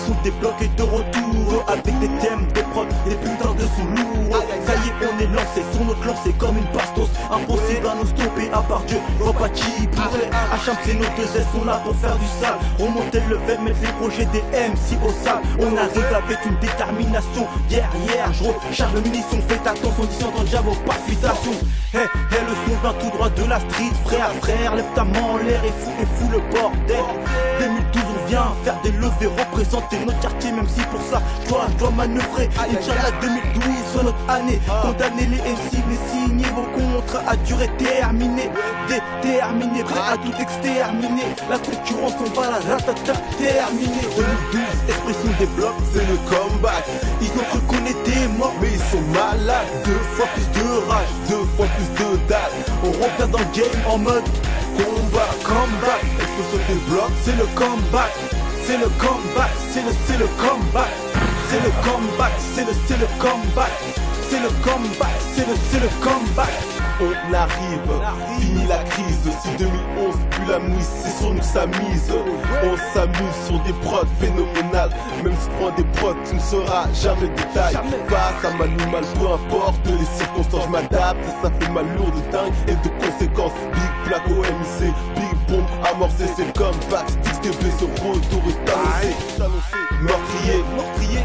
Expression des blocs et de retour, avec des thèmes, des prods, des putains de sous lourds. Ça y est, on est lancé sur notre lancée comme une bastos. Impossible à nous stopper à part Dieu, vois pas qui pourrait. HMC, nos deux S sont là pour faire du sale. Remonter le level, mettre les projets des MC au sale. On arrive avec une détermination guerrière. Je recharge le munition, faites attention, disant dans le diable aux palpitations. Hey, le son vient tout droit de la street, frère, lève ta main en l'air et fous le bordel. 2012 on vient faire des levées, représenter notre quartier, même si pour ça je dois manœuvrer. Inch'Allah 2012 soit notre année. Condamner les MC, mais signer vos contrats à durée terminée. Déterminé, prêt à tout exterminer. La concurrence on va la ratata terminée. 2012, expression des blocs, c'est le comeback. ils ont cru qu'on était morts, Mais ils sont malades. 2 fois plus de rage, 2 fois plus de dates. on revient dans le game en mode Combat, comeback. explosion des blocs. C'est le comeback, c'est le comeback, c'est le comeback, c'est le comeback, c'est le comeback, c'est le comeback, c'est le comeback. On arrive, fini la crise. Si 2011 plus la mise, c'est sur nous sa mise. On s'amuse sur des prods phénoménales. Même si tu prends des prods, tu ne sauras jamais le détail. Face à mal ou mal, peu importe les circonstances, je m'adapte. Ça fait mal lourd de dingue et de conséquences. Big Black OMC, Big Bomb amorcé, c'est le comeback. XTB, ce retour est annoncé. Meurtrier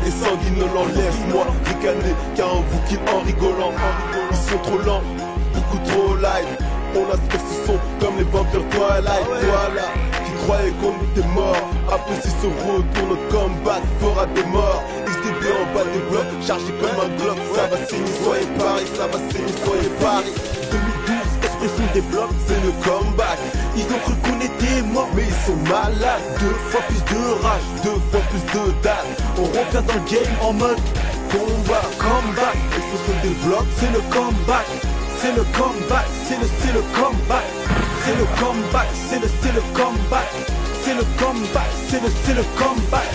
et sanguinolent, laisse-moi ricaner, car on vous kill en rigolant. Ils sont trop lents, beaucoup trop live. On a ce son comme les vampires Twilight. Voilà, qui croyait qu'on était mort. Apprécie ce retour, notre comeback fera des morts. XTB en bas des blocs, chargé comme un Glock. Ça va saigner, soyez paris, ça va saigner, soyez paris. 2012, expression des blocs, C'est le comeback. ils ont cru qu'on était morts, Mais ils sont malades. 2 fois plus de rage, 2 fois plus de dates. on revient dans le game en mode Combat, comeback. explosion des blocs. C'est le comeback, c'est le comeback, c'est le comeback, c'est le comeback, c'est le comeback, c'est le comeback, c'est le comeback.